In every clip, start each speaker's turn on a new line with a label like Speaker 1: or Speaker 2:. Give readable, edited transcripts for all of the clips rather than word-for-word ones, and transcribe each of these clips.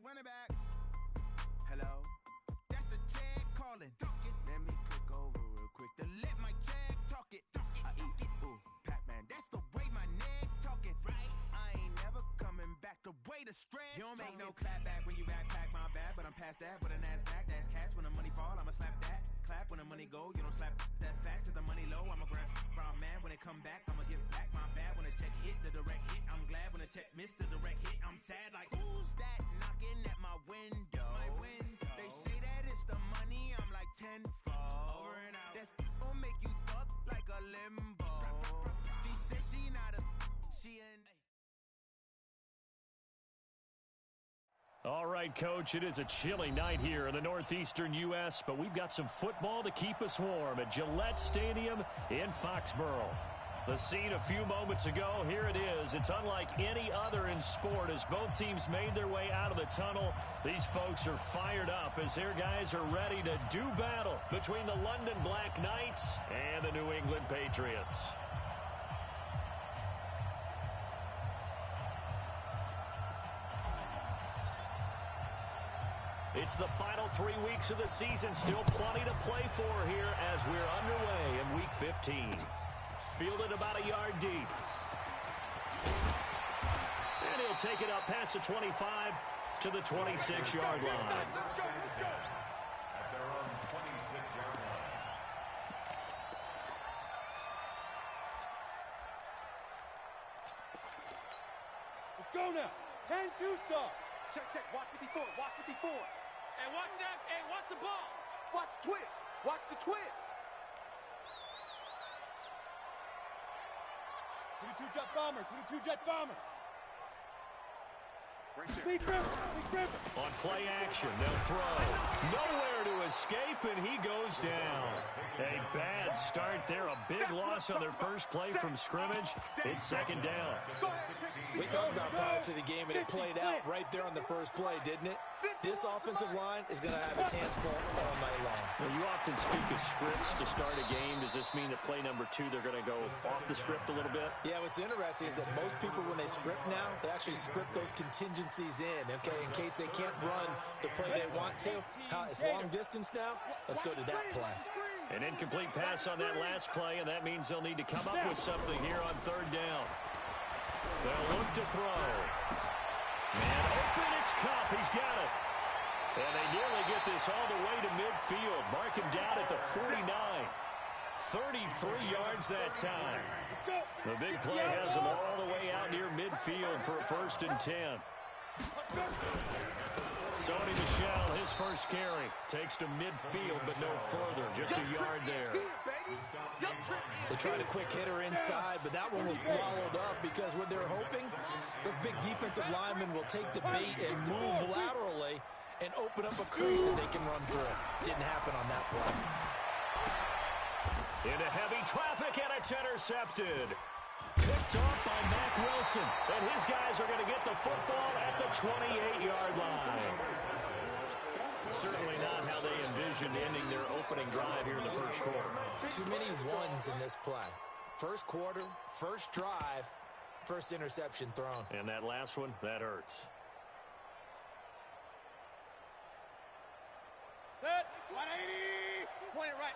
Speaker 1: running back. Hello? That's the Jag calling. Let me click over real quick to let my Jag talk it. I eat it. Ooh, Pac-Man, that's the way my neck talking. Right? I ain't never coming back the way the stress. You don't make no clap back when you backpack, my bad, but I'm past that with a NASDAQ. That's cash when the money fall, I'ma slap that. Clap when the money go, you don't slap. That's facts. If the money low, I'ma grab brown man. When it come back, I'ma give it back. My bad when the check hit, the direct hit. I'm glad when the check missed the direct hit. I'm sad like, who's that knocking at my window? They say that it's the money, I'm like tenfold. Over and out. That's gon' make you up like a limbo. She said she not a, she ain't.
Speaker 2: All right, Coach, it is a chilly night here in the northeastern U.S., but we've got some football to keep us warm at Gillette Stadium in Foxborough. The scene a few moments ago, here it is. It's unlike any other in sport as both teams made their way out of the tunnel. These folks are fired up as their guys are ready to do battle between the London Black Knights and the New England Patriots. It's the final 3 weeks of the season. Still plenty to play for here as we're underway in Week 15. Fielded about a yard deep. And he'll take it up past the 25 to the 26-yard line.
Speaker 3: Let's go. At their own 26-yard line.
Speaker 4: Let's go now. 10-2 soft.
Speaker 5: Check. Watch 54.
Speaker 4: Hey, watch that. Hey, watch the ball.
Speaker 5: Watch twist. Watch the twist.
Speaker 4: 22-jet bomber.
Speaker 5: Big grip.
Speaker 2: On play action, they'll throw. Nowhere to escape, and he goes down. A bad start there. A big loss on their first play from scrimmage. It's second down.
Speaker 6: We talked about prior to the game, and it played out right there on the first play, didn't it? This offensive line is going to have its hands full all night long.
Speaker 2: Well, you often speak of scripts to start a game. Does this mean that play number 2, they're going to go off the script a little bit?
Speaker 6: Yeah, what's interesting is that most people, when they script now, they actually script those contingencies in, okay, in case they can't run the play they want to. It's long distance now. Let's go to that play.
Speaker 2: An incomplete pass on that last play, and that means they'll need to come up with something here on third down. They'll look to throw. Man open, it's Cup. He's got it. And they nearly get this all the way to midfield. Mark him down at the 49. 33 yards that time. The big play has them all the way out near midfield for a 1st and 10. Sony Michel, his first carry, takes to midfield, but no further. Just a yard there.
Speaker 6: They tried a quick hitter inside, but that one was swallowed up because what they're hoping, those big defensive linemen will take the bait and move laterally and open up a crease that they can run through. Didn't happen on that play.
Speaker 2: Into heavy traffic, and it's intercepted. Picked off by Mack Wilson, and his guys are going to get the football at the 28-yard line. Certainly not how they envisioned ending their opening drive here in the first quarter.
Speaker 6: Too many ones in this play. First quarter, first drive, first interception thrown.
Speaker 2: And that last one, that hurts.
Speaker 4: Set. 180. Point it right.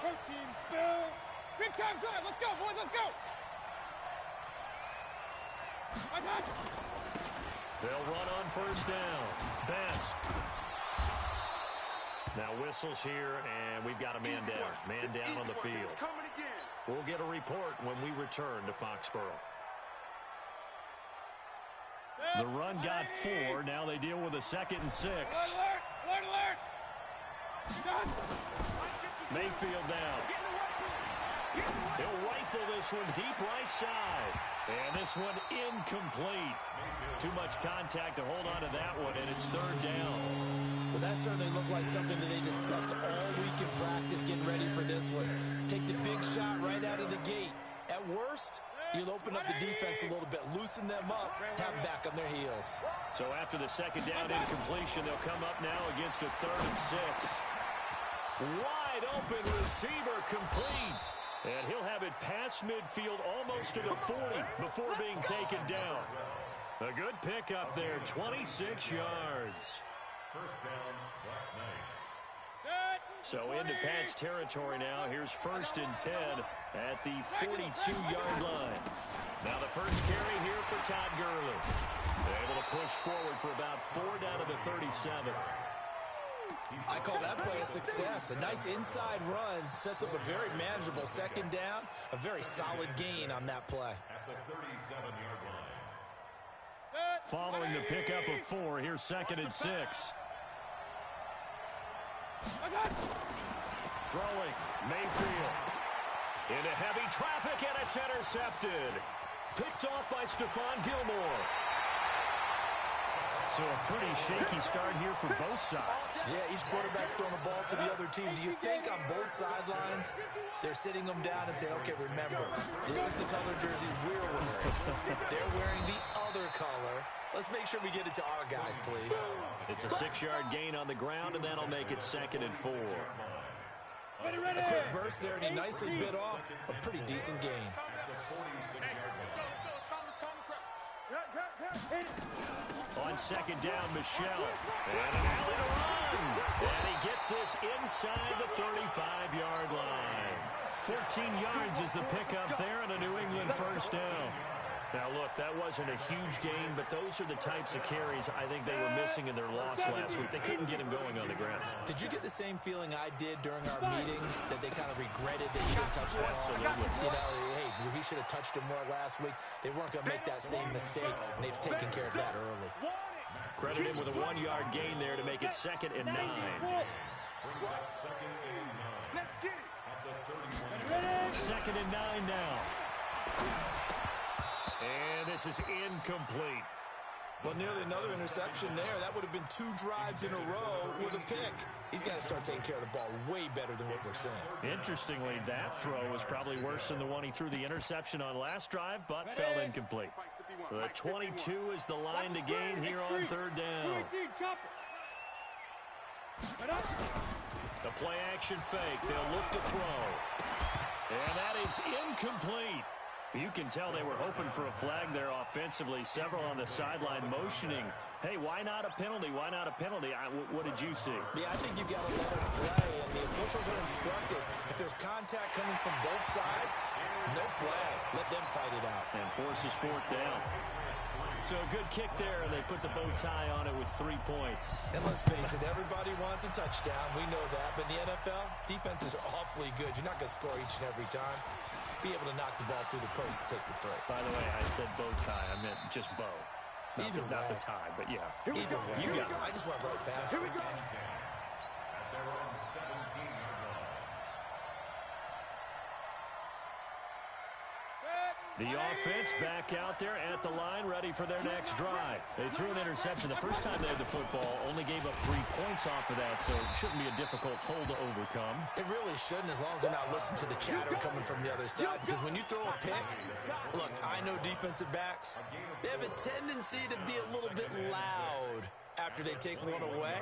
Speaker 4: 13 spill. Big time drive. Let's go, boys. Let's go.
Speaker 2: They'll run on first down. Best. Now whistles here, and we've got a man down. Man down on the field. We'll get a report when we return to Foxborough. The run got 4. Now they deal with a 2nd and 6.
Speaker 4: Alert.
Speaker 2: Mayfield down. He'll rifle this one deep right side. And this one incomplete. Too much contact to hold on to that one, and it's 3rd down.
Speaker 6: Well, that certainly looked like something that they discussed all week in practice getting ready for this one. Take the big shot right out of the gate. At worst, you'll open up the defense a little bit, loosen them up, have them back on their heels.
Speaker 2: So after the 2nd down incompletion, they'll come up now against a 3rd and 6. Wide open receiver complete. And he'll have it past midfield almost to the 40 before being taken down. A good pick up there, 26 yards.
Speaker 3: First down, Black Knights.
Speaker 2: So into Pat's territory now. Here's 1st and 10 at the 42-yard line. Now the first carry here for Todd Gurley. Able to push forward for about 4 down to the 37.
Speaker 6: I call that play a success. A nice inside run sets up a very manageable 2nd down. A very solid gain on that play.
Speaker 3: At the 37-yard line.
Speaker 2: Following the pickup of 4, here's 2nd and 6. Throwing, Mayfield. Into heavy traffic, and it's intercepted. Picked off by Stephon Gilmore. So a pretty shaky start here for both sides.
Speaker 6: Yeah, each quarterback's throwing the ball to the other team. Do you think on both sidelines they're sitting them down and saying, okay, remember, this is the color jersey we're wearing. They're wearing the other color. Let's make sure we get it to our guys, please.
Speaker 2: It's a 6-yard gain on the ground, and that'll make it 2nd and 4.
Speaker 6: A quick burst there, and he nicely bit off a pretty decent gain.
Speaker 3: At the 46-yard line.
Speaker 2: On 2nd down, Michelle. And an alley to run. And he gets this inside the 35-yard line. 14 yards is the pickup there, and a New England 1st down. Now, look, that wasn't a huge gain, but those are the types of carries I think they were missing in their loss last week. They couldn't get him going on the ground.
Speaker 6: Did you get the same feeling I did during our meetings, that they kind of regretted that he didn't touch the ball? You know, hey, he should have touched him more last week. They weren't going to make that same mistake, and they've taken care of that early.
Speaker 2: Credit him with a 1-yard gain there to make it 2nd and 9.
Speaker 3: Brings up 2nd and 9.
Speaker 5: Let's get it.
Speaker 3: At the 31-yard line.
Speaker 2: 2nd and 9 now. And this is incomplete.
Speaker 6: Well, nearly another interception there. That would have been 2 drives in a row with a pick. He's got to start taking care of the ball way better than what we're seeing.
Speaker 2: Interestingly, that throw was probably worse than the one he threw the interception on last drive, but fell incomplete. The 22 is the line to gain here on 3rd down. The play action fake. They'll look to throw. And that is incomplete. You can tell they were hoping for a flag there offensively. Several on the sideline motioning. Hey, why not a penalty? Why not a penalty? What did you see?
Speaker 6: Yeah, I think you've got to let them play, and the officials are instructed. If there's contact coming from both sides, no flag. Let them fight it out.
Speaker 2: And forces 4th down. So a good kick there, and they put the bow tie on it with 3 points.
Speaker 6: And let's face it, everybody wants a touchdown. We know that. But in the NFL, defenses are awfully good. You're not going to score each and every time. Be able to knock the ball through the post and take the throw.
Speaker 2: By the way, I said bow tie. I meant just bow. Not the tie, but yeah.
Speaker 6: Either way. You got it. I just went right past it.
Speaker 5: Here we go.
Speaker 3: At their own 17-yard line.
Speaker 2: The offense back out there at the line, ready for their next drive. They threw an interception the first time they had the football, only gave up 3 points off of that, so it shouldn't be a difficult hole to overcome.
Speaker 6: It really shouldn't, as long as they're not listening to the chatter coming from the other side, because when you throw a pick, look, I know defensive backs, they have a tendency to be a little bit loud after they take one away,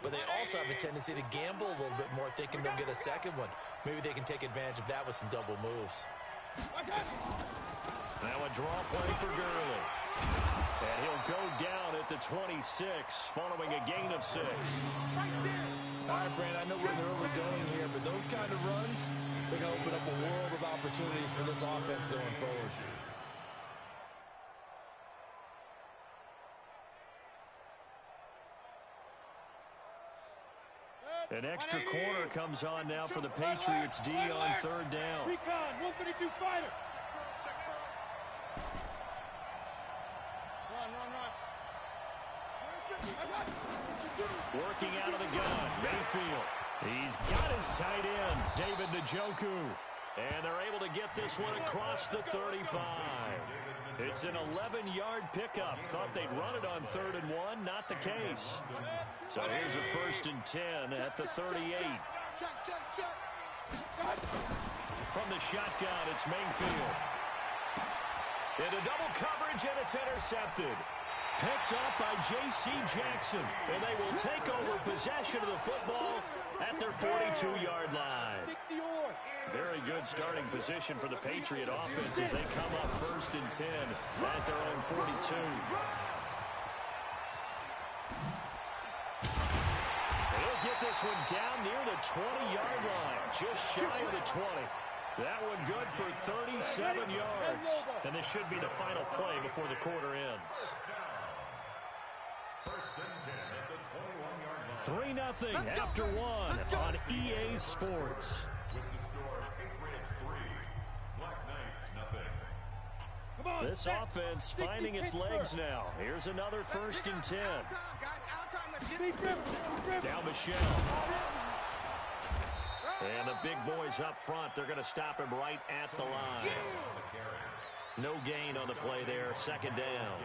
Speaker 6: but they also have a tendency to gamble a little bit more, thinking they'll get a second one. Maybe they can take advantage of that with some double moves.
Speaker 2: Now a draw play for Gurley. And he'll go down at the 26 following a gain of 6.
Speaker 6: All right, Brand, I know we're in the early going here, but those kind of runs, they're going to open up a world of opportunities for this offense going forward.
Speaker 2: An extra corner comes on now for the Patriots D on 3rd down.
Speaker 4: Recon, 132 fighter.
Speaker 2: Working out of the gun, Mayfield. He's got his tight end, David Njoku. And they're able to get this one across the 35. It's an 11-yard pickup. Thought they'd run it on 3rd and 1. Not the case. So here's a 1st and 10 at the 38. From the shotgun, it's Mayfield. Into double coverage, and it's intercepted. Picked up by J.C. Jackson. And they will take over possession of the football at their 42-yard line. Very good starting position for the Patriot offense as they come up 1st and 10 at their own 42. get this one down near the 20-yard line, just shy of the 20. That one good for 37 yards. And this should be the final play before the quarter ends. 3-0 after one on EA Sports.
Speaker 3: With the score, Patriots 3, Black Knights 0.
Speaker 2: This offense finding its legs now. Here's another 1st and 10. Now Michelle. And the big boys up front, they're going to stop him right at the line. No gain on the play there, 2nd down.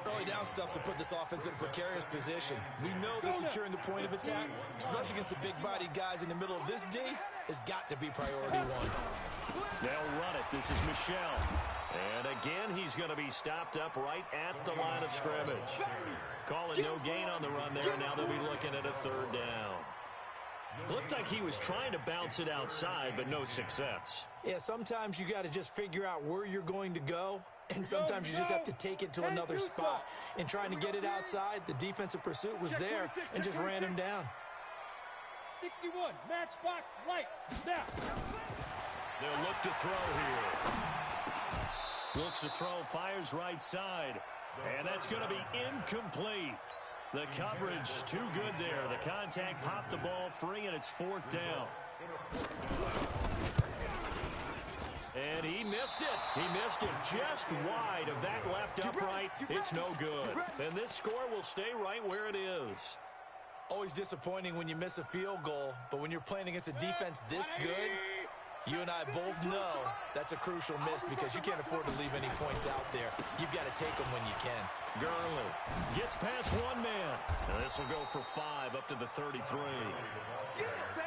Speaker 6: Early down stuff to put this offense in a precarious position. We know that securing the point of attack, especially against the big-bodied guys in the middle of this D, has got to be priority one.
Speaker 2: They'll run it. This is Michelle. And again, he's going to be stopped up right at the line of scrimmage. Calling no gain on the run there. Now they'll be looking at a 3rd down. Looked like he was trying to bounce it outside, but no success.
Speaker 6: Yeah, sometimes you got to just figure out where you're going to go, and sometimes you just have to take it to another spot. And trying to get it outside, the defensive pursuit was there and just ran him down.
Speaker 4: 61, matchbox lights, snap.
Speaker 2: They'll look to throw here. Looks to throw, fires right side. And that's going to be incomplete. The coverage too good there. The contact popped the ball free, and it's 4th down. And he missed it. He missed it just wide of that left upright. It's no good. And this score will stay right where it is.
Speaker 6: Always disappointing when you miss a field goal, but when you're playing against a defense this good, you and I both know that's a crucial miss because you can't afford to leave any points out there. You've got to take them when you can.
Speaker 2: Gurley gets past one man. And this will go for 5 up to the 33.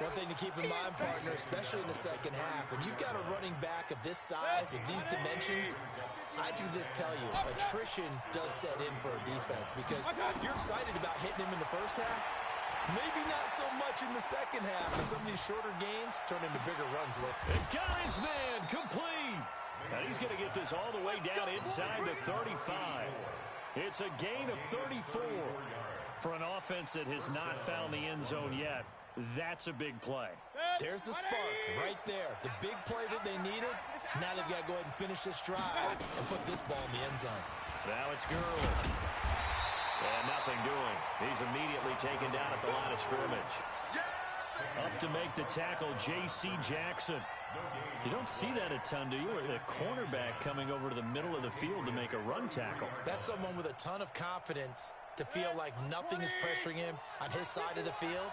Speaker 6: One thing to keep in mind, partner, especially in the second half, when you've got a running back of this size, of these dimensions, I can just tell you, attrition does set in for a defense because you're excited about hitting him in the first half. Maybe not so much in the second half, and some of these shorter gains turn into bigger runs later.
Speaker 2: And got his man complete. And he's going to get this all the way down inside the 35. It's a gain of 34. For an offense that has not found the end zone yet, that's a big play.
Speaker 6: There's the spark right there. The big play that they needed. Now they've got to go ahead and finish this drive and put this ball in the end zone.
Speaker 2: Now it's Gurley. And nothing doing. He's immediately taken down at the line of scrimmage. Up to make the tackle, J.C. Jackson. You don't see that a ton, do you? A cornerback coming over to the middle of the field to make a run tackle.
Speaker 6: That's someone with a ton of confidence to feel like nothing is pressuring him on his side of the field.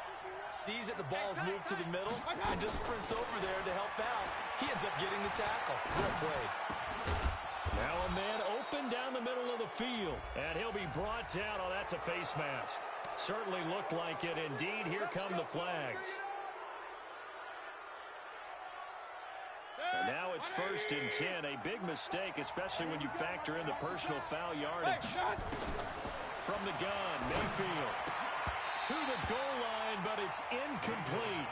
Speaker 6: Sees that the ball's moved to the middle and just sprints over there to help out. He ends up getting the tackle. Well played.
Speaker 2: Now a man open down the middle of the field, and he'll be brought down. Oh, that's a face mask. Certainly looked like it. Indeed, here come the flags. And now it's 1st and 10. A big mistake, especially when you factor in the personal foul yardage. From the gun, Mayfield to the goal line, but it's incomplete.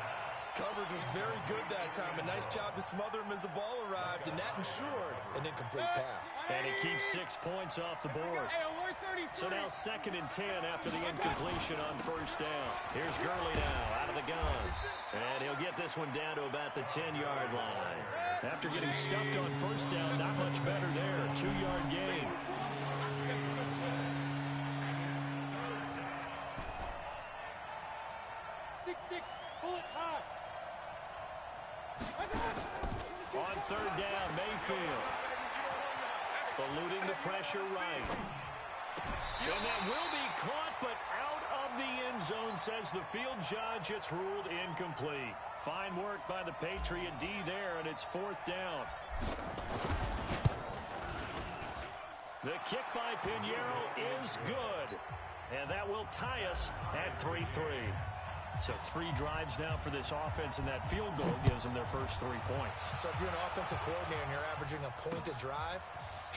Speaker 6: Coverage was very good that time. A nice job to smother him as the ball arrived, and that ensured an incomplete pass.
Speaker 2: And it keeps 6 points off the board. So now 2nd and 10 after the incompletion on 1st down. Here's Gurley now out of the gun. And he'll get this one down to about the 10-yard line. After getting stuffed on 1st down, not much better there. 2-yard gain.
Speaker 4: Bullet high.
Speaker 2: On 3rd down, Mayfield. Eluding the pressure right. And that will be caught, but out of the end zone, says the field judge. It's ruled incomplete. Fine work by the Patriot D there, and it's 4th down. The kick by Pinheiro is good. And that will tie us at 3-3. So 3 drives now for this offense, and that field goal gives them their first 3 points.
Speaker 6: So if you're an offensive coordinator and you're averaging a point a drive,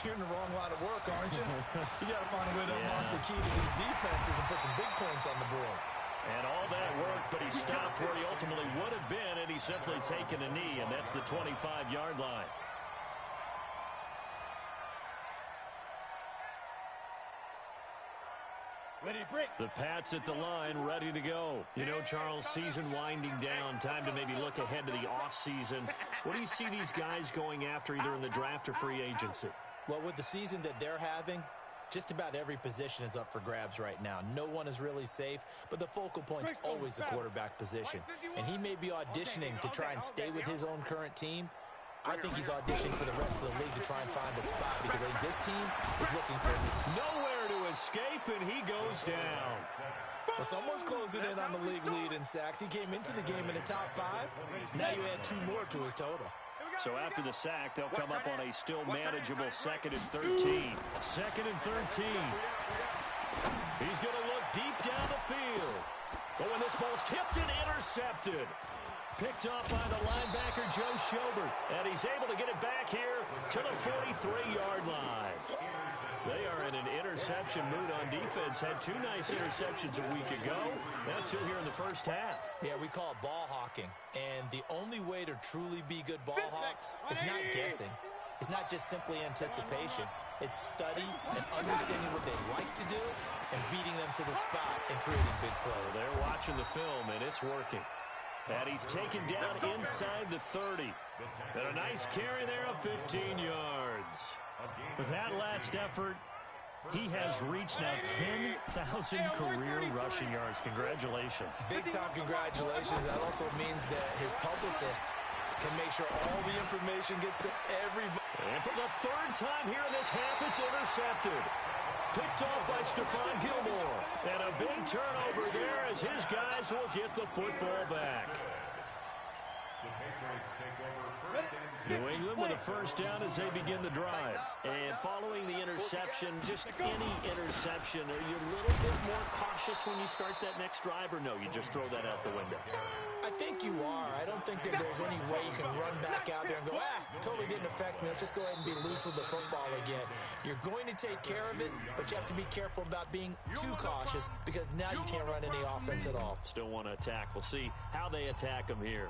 Speaker 6: you're in the wrong line of work, aren't you? You got to find a way to unlock the key to these defenses and put some big points on the board.
Speaker 2: And all that work, but he stopped where he ultimately would have been, and he's simply taken a knee, and that's the 25-yard line.
Speaker 4: Ready to break.
Speaker 2: The Pats at the line, ready to go. You know, Charles, season winding down, time to maybe look ahead to the offseason. What do you see these guys going after either in the draft or free agency?
Speaker 6: Well, with the season that they're having, just about every position is up for grabs right now. No one is really safe, but the focal point's always the quarterback position. And he may be auditioning to try and stay with his own current team. I think he's auditioning for the rest of the league to try and find a spot because I think this team is looking for
Speaker 2: nowhere to escape, and he goes down.
Speaker 6: Well, someone's closing in on the league lead in sacks. He came into the game in the top 5. Now you add 2 more to his total.
Speaker 2: So after the sack, they'll come up on a still manageable 2nd and 13. 2nd and 13. He's going to look deep down the field. But when this ball's tipped and intercepted. Picked off by the linebacker, Joe Schobert. And he's able to get it back here to the 43-yard line. They are in an interception mood on defense. Had 2 nice interceptions a week ago. Now 2 here in the first half.
Speaker 6: Yeah, we call it ball hawking. And the only way to truly be good ball hawks is not guessing. It's not just simply anticipation. It's study and understanding what they like to do and beating them to the spot and creating big plays.
Speaker 2: They're watching the film, and it's working. And he's taken down inside the 30. And a nice carry there of 15 yards. With that last effort, he has reached now 10,000 career rushing yards. Congratulations.
Speaker 6: Big-time congratulations. That also means that his publicist can make sure all the information gets to everybody.
Speaker 2: And for the 3rd time here in this half, it's intercepted. Picked off by Stephon Gilmore. And a big turnover there as his guys will get the football back. New England with a first down as they begin the drive. And following the interception, just any interception, are you a little bit more cautious when you start that next drive, or no, you just throw that out the window?
Speaker 6: I think you are. I don't think that there's any way you can run back out there and go, totally didn't affect me. Let's just go ahead and be loose with the football again. You're going to take care of it, but you have to be careful about being too cautious because now you can't run any offense at all.
Speaker 2: Still want to attack. We'll see how they attack them here.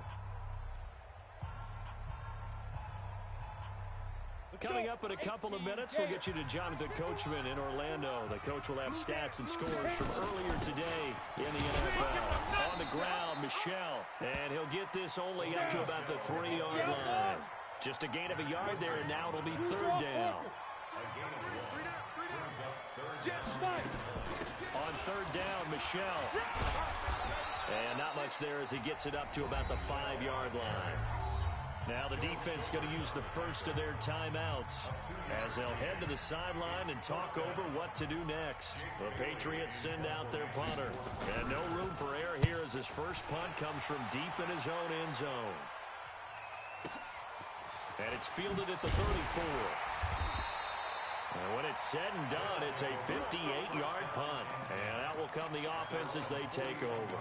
Speaker 2: Coming up in a couple of minutes, we'll get you to Jonathan Coachman in Orlando. The coach will have stats and scores from earlier today in the NFL. On the ground, Michel. And he'll get this only up to about the 3-yard line. Just a gain of a yard there, and now it'll be 3rd down. On 3rd down, Michel. And not much there as he gets it up to about the 5-yard line. Now the defense going to use the first of their timeouts as they'll head to the sideline and talk over what to do next. The Patriots send out their punter. And no room for error here as his first punt comes from deep in his own end zone. And it's fielded at the 34. And when it's said and done, it's a 58-yard punt. And that will come the offense as they take over.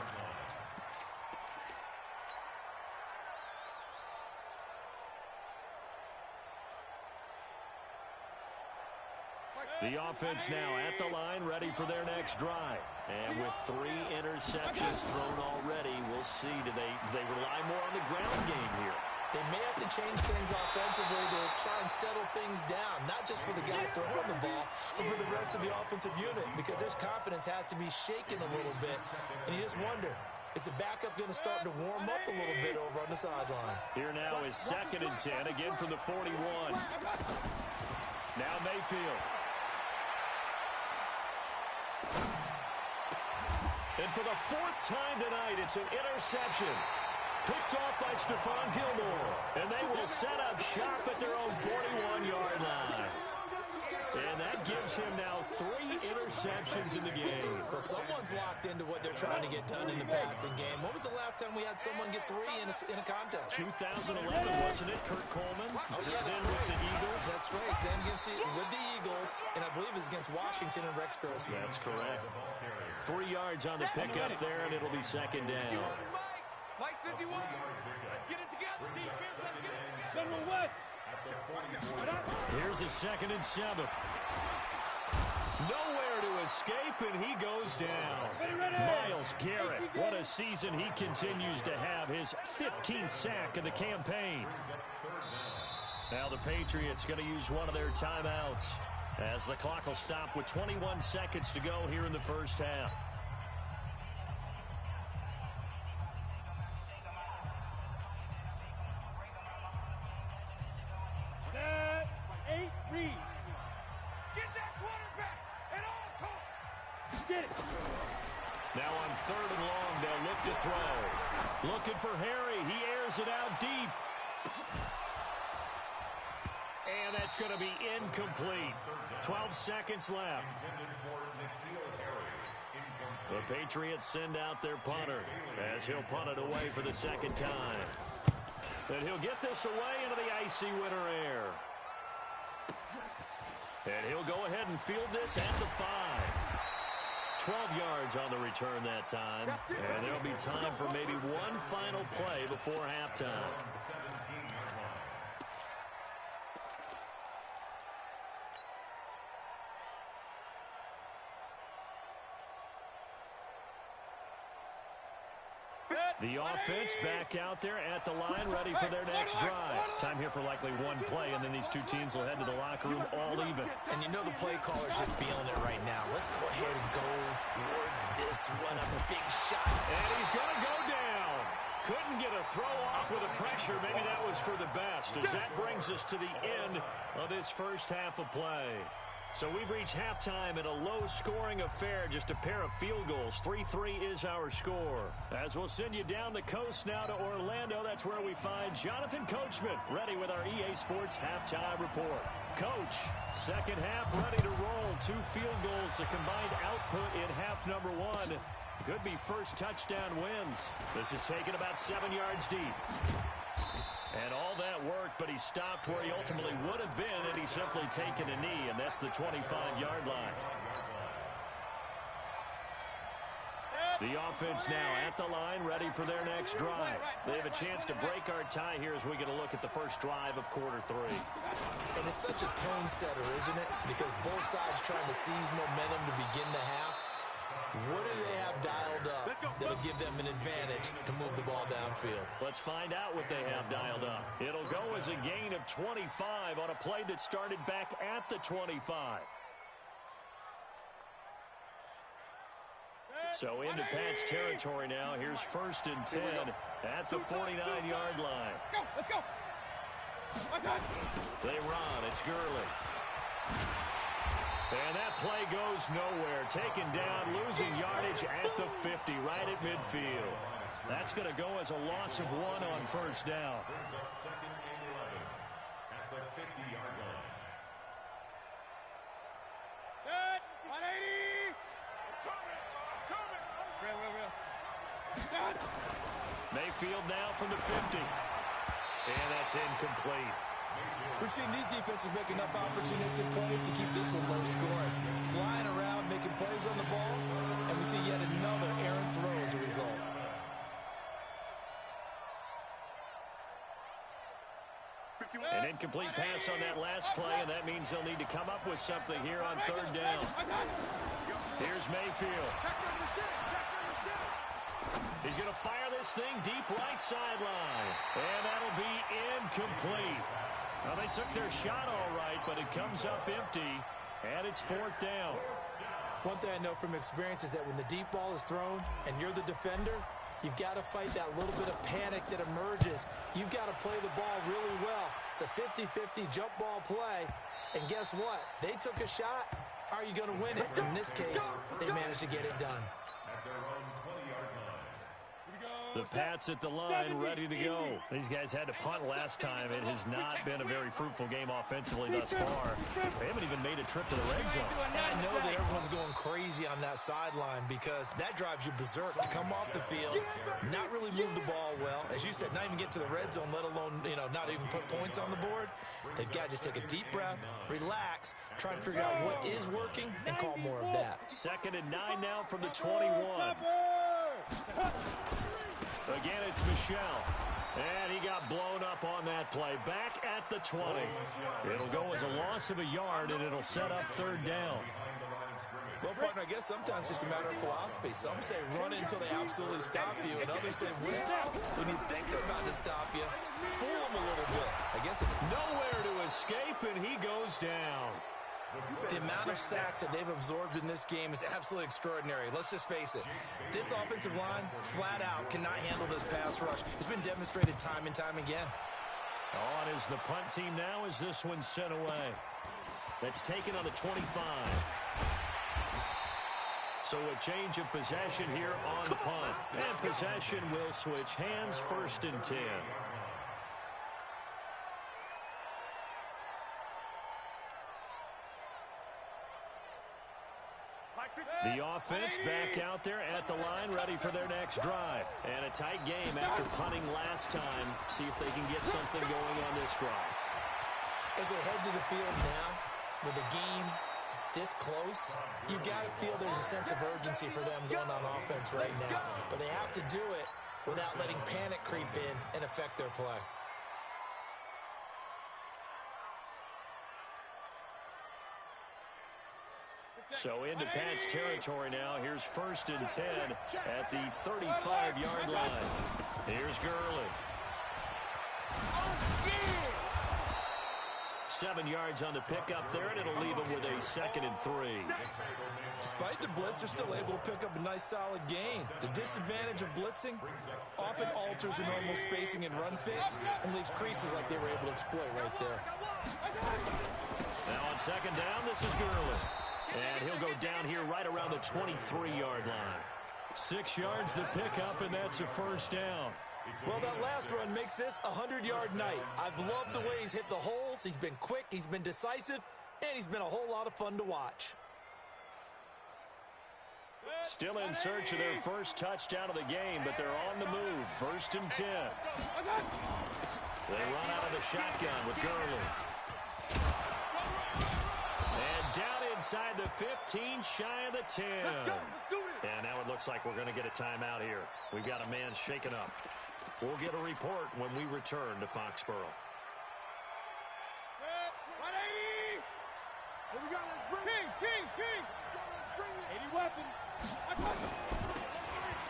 Speaker 2: The offense now at the line, ready for their next drive. And with 3 interceptions thrown already, we'll see. Do they rely more on the ground game here?
Speaker 6: They may have to change things offensively to try and settle things down, not just for the guy throwing the ball, but for the rest of the offensive unit, because their confidence has to be shaken a little bit. And you just wonder, is the backup going to start to warm up a little bit over on the sideline?
Speaker 2: Here now is 2nd and 10, again from the 41. Now Mayfield. And for the 4th time tonight, it's an interception. Picked off by Stephon Gilmore. And they will set up shop at their own 41-yard line. And that gives him now 3 interceptions in the game.
Speaker 6: Well, someone's locked into what they're trying to get done in the passing game. When was the last time we had someone get 3 in a contest?
Speaker 2: 2011, wasn't it? Kurt Coleman?
Speaker 6: Oh, yeah,
Speaker 2: then with the Eagles.
Speaker 6: That's right. Then with the Eagles, and I believe it's against Washington and Rex Grossman.
Speaker 2: That's correct. 3 yards on the pickup there, and it'll be 2nd down.
Speaker 4: Mike 51. Let's get it together, defense. Let's get it. Central West.
Speaker 2: Here's a 2nd and 7. Nowhere to escape, and he goes down. Myles Garrett, what a season he continues to have. His 15th sack of the campaign. Now the Patriots going to use one of their timeouts. as the clock will stop with 21 seconds to go here in the first half.
Speaker 4: Set, 8, read. Get that quarterback at all costs. Get it.
Speaker 2: Now on 3rd and long, they'll look to throw. Looking for Harry. He airs it out deep. And that's going to be incomplete. 12 seconds left. The Patriots send out their punter as he'll punt it away for the second time. And he'll get this away into the icy winter air. And he'll go ahead and field this at the 5. 12 yards on the return that time. And there'll be time for maybe one final play before halftime. The offense back out there at the line, ready for their next drive. Time here for likely one play, and then these two teams will head to the locker room all even.
Speaker 6: And you know the play caller's just feeling it right now. Let's go ahead and go for this one, a big shot.
Speaker 2: And he's going to go down. Couldn't get a throw off with the pressure. Maybe that was for the best, as that brings us to the end of this first half of play. So we've reached halftime in a low-scoring affair, just a pair of field goals. 3-3 is our score. As we'll send you down the coast now to Orlando, that's where we find Jonathan Coachman, ready with our EA Sports halftime report. Coach, second half ready to roll. 2 field goals, the combined output in half number 1. Could be first touchdown wins. This is taken about 7 yards deep. And all that worked, but he stopped where he ultimately would have been had he simply taken a knee, and that's the 25-yard line. The offense now at the line, ready for their next drive. They have a chance to break our tie here as we get a look at the first drive of quarter 3.
Speaker 6: And it's such a tone setter, isn't it? Because both sides trying to seize momentum to begin the half. What do they have dialed up that'll give them an advantage to move the ball downfield?
Speaker 2: Let's find out what they have dialed up. It'll go as a gain of 25 on a play that started back at the 25. So into Pat's territory now. Here's 1st and 10 at the 49-yard line.
Speaker 4: Let's go.
Speaker 2: They run. It's Gurley. And that play goes nowhere. Taken down, losing yardage at the 50, right at midfield. That's going to go as a loss of 1 on first down.
Speaker 3: Brings up 2nd and 11 at the 50-yard line.
Speaker 4: Set, 180. Coming.
Speaker 2: Mayfield now from the 50. And that's incomplete.
Speaker 6: We've seen these defenses make enough opportunistic plays to keep this one low scoring. Flying around, making plays on the ball, and we see yet another errant throw as a result.
Speaker 2: An incomplete pass on that last play, and that means they'll need to come up with something here on 3rd down. Here's Mayfield. He's going to fire this thing deep right sideline, and that'll be incomplete. Well, they took their shot all right, but it comes up empty, and it's 4th down.
Speaker 6: One thing I know from experience is that when the deep ball is thrown and you're the defender, you've got to fight that little bit of panic that emerges. You've got to play the ball really well. It's a 50-50 jump ball play, and guess what? They took a shot. How are you going to win it? In this case, they managed to get it done.
Speaker 3: At their own 20-yard line.
Speaker 2: The Pats at the line, ready to go. These guys had to punt last time. It has not been a very fruitful game offensively thus far. They haven't even made a trip to the red zone.
Speaker 6: And I know that everyone's going crazy on that sideline because that drives you berserk to come off the field, not really move the ball well. As you said, not even get to the red zone, let alone, not even put points on the board. They've got to just take a deep breath, relax, try and figure out what is working, and call more of that.
Speaker 2: 2nd and 9 now from the 21. Again, it's Michelle. And he got blown up on that play. Back at the 20. It'll go as a loss of a yard, and it'll set up 3rd down.
Speaker 6: Well, partner, I guess sometimes it's just a matter of philosophy. Some say run until they absolutely stop you, and others say, well, when you think they're about to stop you, fool them a little bit. I guess it's
Speaker 2: nowhere to escape, and he goes down.
Speaker 6: The amount of sacks that they've absorbed in this game is absolutely extraordinary. Let's just face it. This offensive line, flat out, cannot handle this pass rush. It's been demonstrated time and time again.
Speaker 2: On is the punt team now as this one's sent away. That's taken on the 25. So a change of possession here on the punt. And possession will switch hands, 1st and 10. The offense back out there at the line, ready for their next drive. And a tight game after punting last time. See if they can get something going on this drive.
Speaker 6: As they head to the field now, with the game this close, you've got to feel there's a sense of urgency for them going on offense right now. But they have to do it without letting panic creep in and affect their play.
Speaker 2: So into Pat's territory now. Here's 1st and 10 at the 35-yard line. Here's Gurley. 7 yards on the pickup there, and it'll leave him with a 2nd and 3.
Speaker 6: Despite the blitz, they're still able to pick up a nice solid gain. The disadvantage of blitzing often alters the normal spacing and run fits and leaves creases like they were able to exploit right there.
Speaker 2: Now on 2nd down, this is Gurley. And he'll go down here right around the 23-yard line. 6 yards to pick up, and that's a 1st down.
Speaker 6: Well, that last run makes this a 100-yard night. I've loved the way he's hit the holes. He's been quick, he's been decisive, and he's been a whole lot of fun to watch.
Speaker 2: Still in search of their first touchdown of the game, but they're on the move. 1st and 10. They run out of the shotgun with Gurley. And down inside the 15, shy of the 10. And now it looks like we're going to get a timeout here. We've got a man shaken up. We'll get a report when we return to Foxborough.
Speaker 4: 180!
Speaker 5: Here we go, let's bring it.
Speaker 4: King!
Speaker 5: Let's bring it.
Speaker 4: 80 weapon.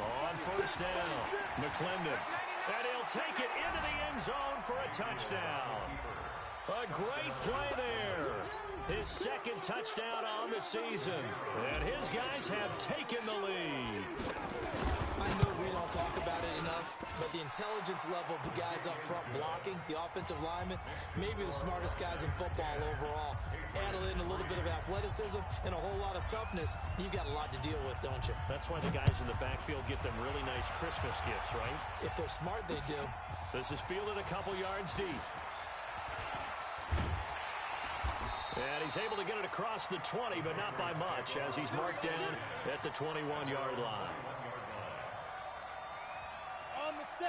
Speaker 2: On 1st down, McClendon. And he'll take it into the end zone for a touchdown. A great play there. His 2nd touchdown on the season. And his guys have taken the lead.
Speaker 6: I know we don't talk about it enough, but the intelligence level of the guys up front blocking, the offensive linemen, maybe the smartest guys in football overall. Add in a little bit of athleticism and a whole lot of toughness, you've got a lot to deal with, don't you?
Speaker 2: That's why the guys in the backfield get them really nice Christmas gifts, right?
Speaker 6: If they're smart, they do.
Speaker 2: This is fielded a couple yards deep. And he's able to get it across the 20, but not by much, as he's marked down at the 21-yard line.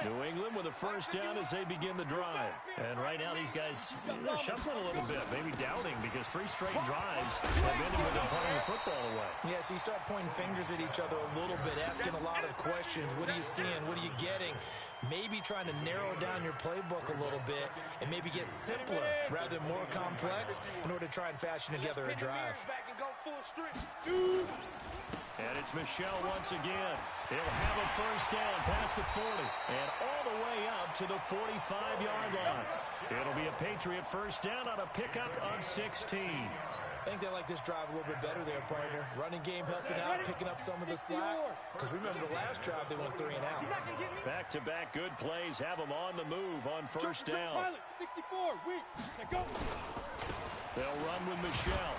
Speaker 2: New England with a 1st down as they begin the drive. And right now these guys, they're shuffling a little bit, maybe doubting, because 3 straight drives have ended with them punting the football away.
Speaker 6: Yeah, so you start pointing fingers at each other a little bit, asking a lot of questions. What are you seeing? What are you getting? Maybe trying to narrow down your playbook a little bit and maybe get simpler rather than more complex in order to try and fashion together a drive.
Speaker 2: And it's Michelle once again. He'll have a 1st down past the 40 and all the way up to the 45-yard line. It'll be a Patriot 1st down on a pickup of 16.
Speaker 6: I think they like this drive a little bit better there, partner. Running game helping out, picking up some of the slack. Because remember the last drive, they went 3 and out.
Speaker 2: Back-to-back good plays have them on the move on 1st down.
Speaker 4: 64, go.
Speaker 2: They'll run with Michelle.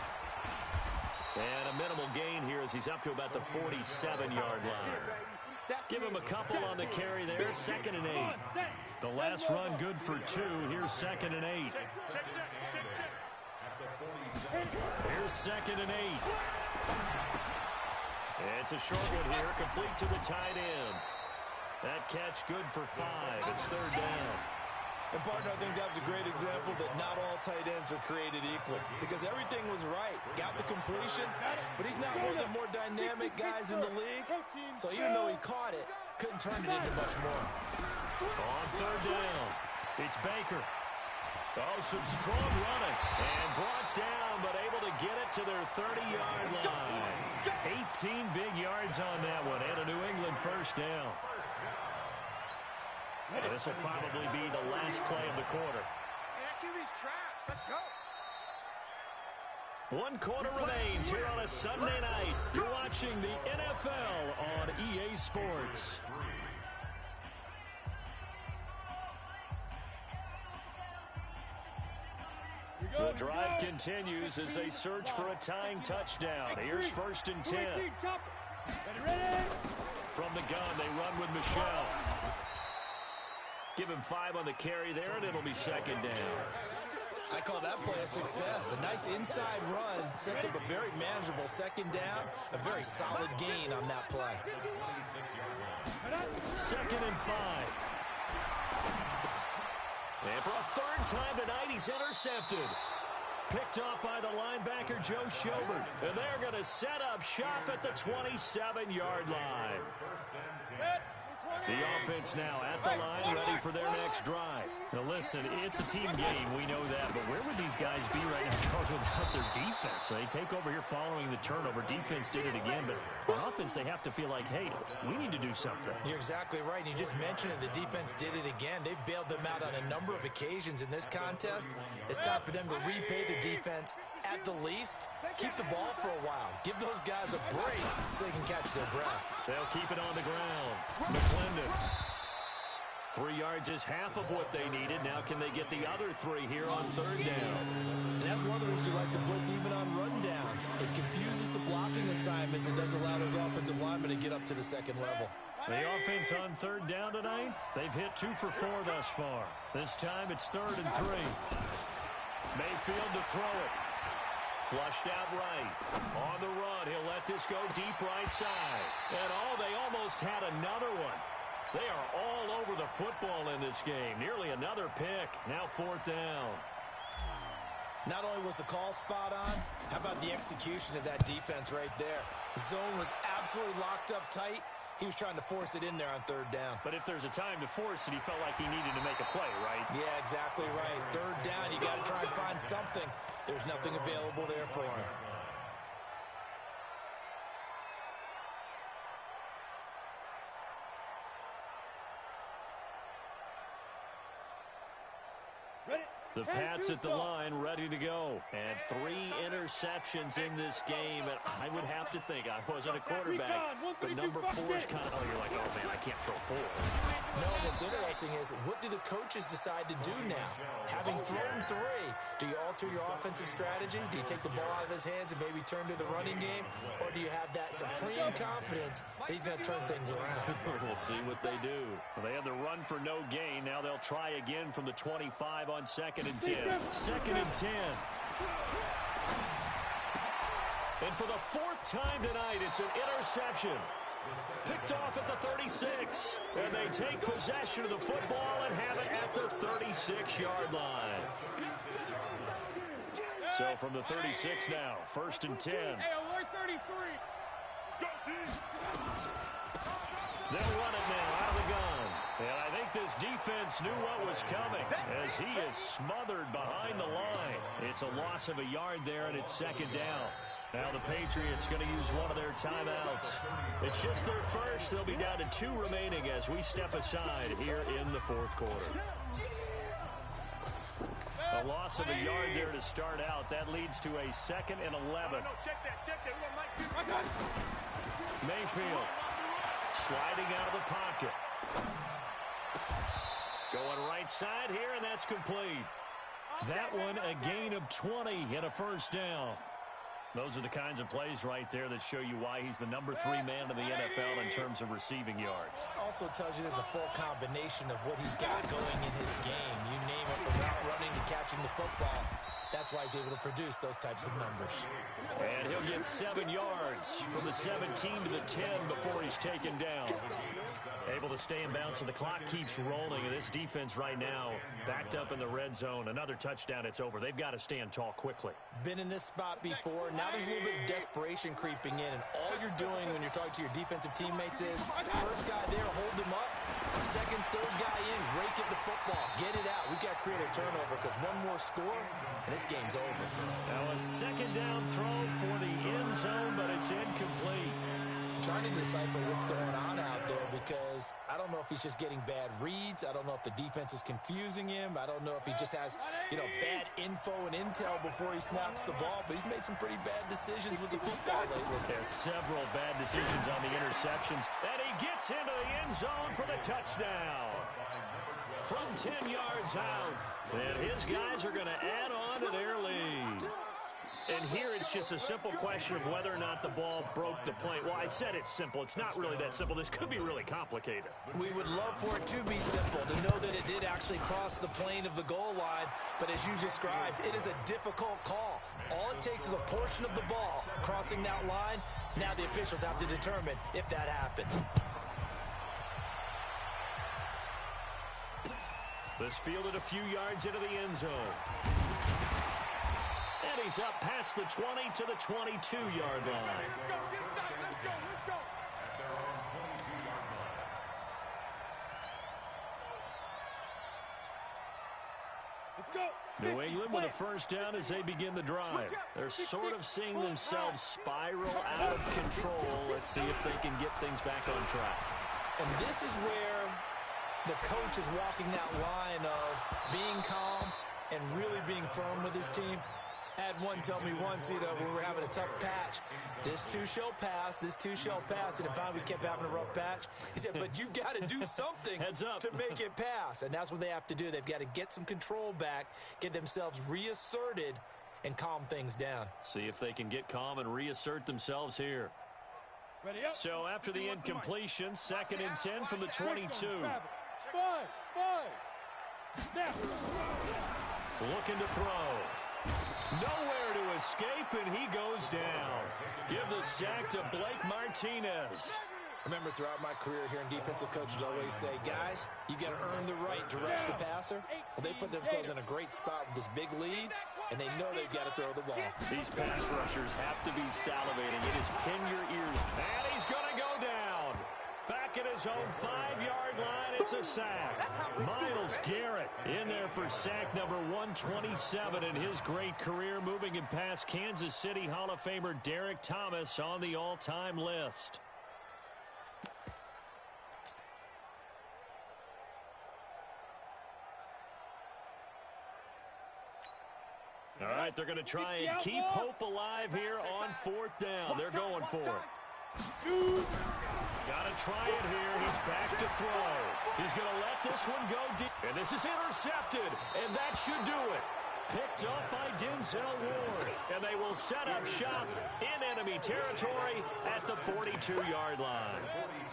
Speaker 2: And a minimal gain here as he's up to about the 47-yard line. Give him a couple on the carry there. 2nd and 8. The last run good for 2. Here's 2nd and 8. Here's 2nd and 8. It's a short one here, complete to the tight end. That catch good for 5. It's 3rd down.
Speaker 6: And, partner, I think that was a great example that not all tight ends are created equal. Because everything was right. Got the completion, but he's not one of the more dynamic guys in the league. So even though he caught it, couldn't turn it into much more.
Speaker 2: On 3rd down, it's Baker. Oh, some strong running. And brought down, but able to get it to their 30-yard line. 18 big yards on that one, and a New England 1st down. This will probably be the last play of the quarter.
Speaker 5: Man, QB's trash. Let's go.
Speaker 2: One quarter remains here on a Sunday night. You're watching the NFL on EA Sports. The drive continues as they search for a tying touchdown. Here's 1st and 10. From the gun, they run with Michelle. Give him 5 on the carry there, and it'll be 2nd down.
Speaker 6: I call that play a success. A nice inside run sets up a very manageable 2nd down. A very solid gain on that play.
Speaker 2: 2nd and 5. And for a 3rd time tonight, he's intercepted. Picked off by the linebacker, Joe Schobert. And they're going to set up shop at the 27-yard line. The offense now at the line, ready for their next drive. Now, listen, it's a team game. We know that. But where would these guys be right now, Charles, without their defense? So they take over here following the turnover. Defense did it again. But on offense, they have to feel like, hey, we need to do something.
Speaker 6: You're exactly right. You just mentioned it. The defense did it again. They bailed them out on a number of occasions in this contest. It's time for them to repay the defense at the least. Keep the ball for a while. Give those guys a break so they can catch their breath.
Speaker 2: They'll keep it on the ground. McClendon. 3 yards is half of what they needed. Now can they get the other 3 here on 3rd down?
Speaker 6: And that's one of the reasons you like to blitz even on rundowns. It confuses the blocking assignments. It doesn't allow those offensive linemen to get up to the 2nd level.
Speaker 2: The offense on 3rd down tonight, they've hit 2 for 4 thus far. This time it's 3rd and 3. Mayfield to throw it. Flushed out right. On the run, he'll let this go deep right side. And they almost had another one. They are all over the football in this game. Nearly another pick. Now 4th down.
Speaker 6: Not only was the call spot on, how about the execution of that defense right there? The zone was absolutely locked up tight. He was trying to force it in there on 3rd down.
Speaker 2: But if there's a time to force it, he felt like he needed to make a play, right?
Speaker 6: Yeah, exactly right. 3rd down, you got to try and find something. There's nothing available there for him.
Speaker 2: The Pats at the line, ready to go. And 3 interceptions in this game. And I would have to think, I wasn't a quarterback, but number 4 is kind of, you're like, oh, man, I can't throw 4.
Speaker 6: No, what's interesting is, what do the coaches decide to do now? Having thrown 3, do you alter your offensive strategy? Do you take the ball out of his hands and maybe turn to the running game? Or do you have that supreme confidence that he's going to turn things around?
Speaker 2: We'll see what they do. Well, they had the run for no gain. Now they'll try again from the 25 on 2nd and 10. 2nd and 10. And for the 4th time tonight, it's an interception. Picked off at the 36. And they take possession of the football and have it at the 36-yard line. So from the 36 now, 1st and 10. They'll run it now out of the gun. And I think this defense knew what was coming as he is smothered behind the line. It's a loss of a yard there, and it's 2nd down. Now the Patriots going to use one of their timeouts. It's just their first. They'll be down to 2 remaining as we step aside here in the 4th quarter. A loss of a yard there to start out. That leads to a 2nd and 11. Mayfield sliding out of the pocket. Going right side here, and that's complete. That one, a gain of 20 and a 1st down. Those are the kinds of plays right there that show you why he's the number 3 man in the NFL in terms of receiving yards.
Speaker 6: Also tells you there's a full combination of what he's got going in his game. You name it, from route running to catching the football. That's why he's able to produce those types of numbers.
Speaker 2: And he'll get 7 yards from the 17 to the 10 before he's taken down. Able to stay in bounds, so the clock keeps rolling. And this defense right now backed up in the red zone. Another touchdown, it's over. They've got to stand tall quickly.
Speaker 6: Been in this spot before. Now there's a little bit of desperation creeping in. And all you're doing when you're talking to your defensive teammates is, first guy there, hold him up. Second, third guy in, rake at the football. Get it out. We've got to create a turnover because one more score, and this game's over.
Speaker 2: Now a 2nd down throw for the end zone, but it's incomplete.
Speaker 6: trying to decipher what's going on out there because I don't know if he's just getting bad reads. I don't know if the defense is confusing him. I don't know if he just has, bad info and intel before he snaps the ball. But he's made some pretty bad decisions with the football lately.
Speaker 2: There's several bad decisions on the interceptions. And he gets into the end zone for the touchdown. From 10 yards out. And his guys are going to add on to their lead. And here it's just a simple question of whether or not the ball broke the plane. Well, I said it's simple. It's not really that simple. This could be really complicated.
Speaker 6: We would love for it to be simple, to know that it did actually cross the plane of the goal line. But as you described, it is a difficult call. All it takes is a portion of the ball crossing that line. Now the officials have to determine if that happened.
Speaker 2: This fielded a few yards into the end zone. And he's up past the 20 to the 22-yard line.
Speaker 4: Let's go.
Speaker 2: New England with a first down as they begin the drive. They're sort of seeing themselves spiral out of control. Let's see if they can get things back on track.
Speaker 6: And this is where the coach is walking that line of being calm and really being firm with his team. I had one tell me once, when we were having a tough patch, this too shall pass, this too shall pass. And finally we kept having a rough patch. He said, but you've got to do something to make it pass. And that's what they have to do. They've got to get some control back, get themselves reasserted, and calm things down.
Speaker 2: See if they can get calm and reassert themselves here. So after the incompletion, 2nd and 10 from the 22. Looking to throw. Nowhere to escape, and he goes down. Give the sack to Blake Martinez.
Speaker 6: Remember, throughout my career here in defensive coaches always say, guys, you got to earn the right to rush the passer. Well, they put themselves in a great spot with this big lead, and they know they've got to throw the ball.
Speaker 2: These pass rushers have to be salivating. It is pin your ears. And he's going to go down. Back at his own 5-yard line, it's a sack. Myles Garrett in there for sack number 127 in his great career, moving him past Kansas City Hall of Famer Derek Thomas on the all-time list. All right, they're going to try and keep hope alive here on 4th down. They're going for it. Got to try it here. He's back to throw. He's going to let this one go deep. And this is intercepted. And that should do it. Picked up by Denzel Ward. And they will set up shop in enemy territory at the 42-yard line.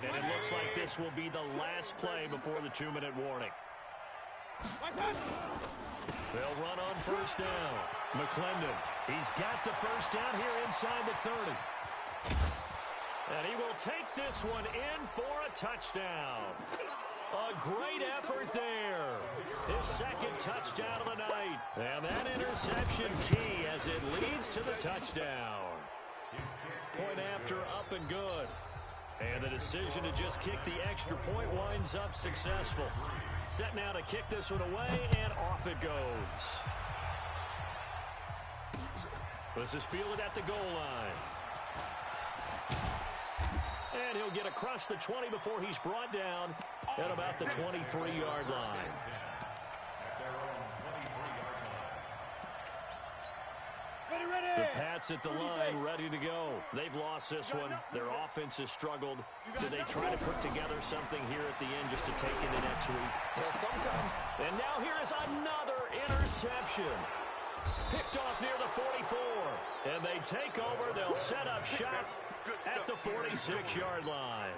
Speaker 2: And it looks like this will be the last play before the 2-minute warning. They'll run on 1st down. McClendon. He's got the 1st down here inside the 30. And he will take this one in for a touchdown. A great effort there. His 2nd touchdown of the night. And that interception key as it leads to the touchdown. Point after, up and good. And the decision to just kick the extra point winds up successful. Set now to kick this one away, and off it goes. This is fielded at the goal line. And he'll get across the 20 before he's brought down at about the 23-yard line. The Pats at the line, ready to go. They've lost this one. Their offense has struggled. Do they try to put together something here at the end just to take into next week?
Speaker 6: Yeah, sometimes.
Speaker 2: And now here is another interception. Picked off near the 44. And they take over. They'll set up shop at the 46-yard line.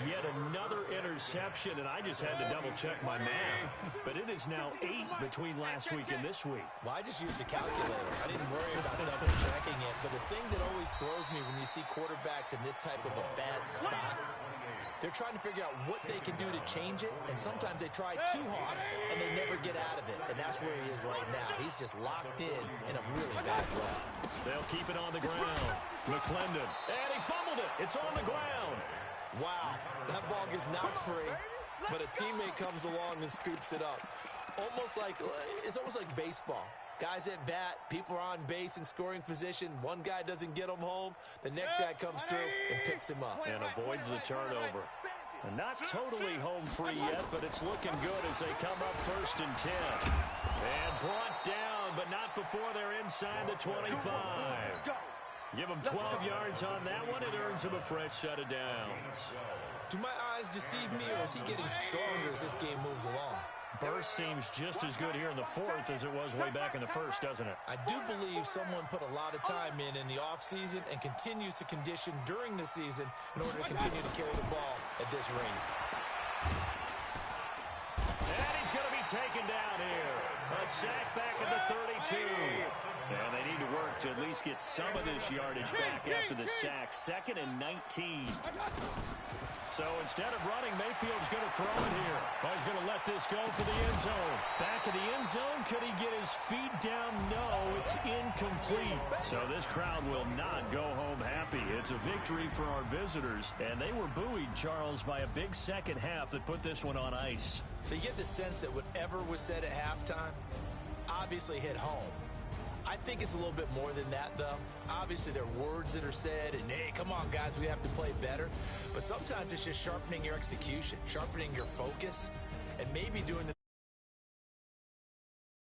Speaker 2: Yet another interception, and I just had to double-check my math. But it is now 8 between last week and this week.
Speaker 6: Well, I just used a calculator. I didn't worry about double-checking it. But the thing that always throws me when you see quarterbacks in this type of a bad spot, they're trying to figure out what they can do to change it. And sometimes they try too hard, and they never get out of it. And that's where he is right now. He's just locked in a really bad way.
Speaker 2: They'll keep it on the ground. McClendon. And he fumbled it. It's on the ground.
Speaker 6: Wow, that ball gets knocked free, but a teammate comes along and scoops it up. It's almost like baseball. Guys at bat, people are on base in scoring position. One guy doesn't get him home. The next guy comes through and picks him up.
Speaker 2: And avoids the turnover. And not totally home free yet, but it's looking good as they come up 1st and 10. And brought down, but not before they're inside the 25. Give him 12 yards on that one. It earns him a fresh set of downs.
Speaker 6: Do my eyes deceive me, or is he getting stronger as this game moves along?
Speaker 2: Burst seems just as good here in the 4th as it was way back in the 1st, doesn't it?
Speaker 6: I do believe someone put a lot of time in the offseason and continues to condition during the season in order to continue to carry the ball at this rate.
Speaker 2: And he's going to be taken down here. A sack back at the 32. And they need to work to at least get some of this yardage back after the sack. 2nd and 19. So instead of running, Mayfield's going to throw it here. Well, he's going to let this go for the end zone. Back of the end zone. Could he get his feet down? No, it's incomplete. So this crowd will not go home happy. It's a victory for our visitors. And they were buoyed, Charles, by a big second half that put this one on ice.
Speaker 6: So you get the sense that whatever was said at halftime obviously hit home. I think it's a little bit more than that, though. Obviously, there are words that are said, and, hey, come on, guys, we have to play better. But sometimes it's just sharpening your execution, sharpening your focus, and maybe doing the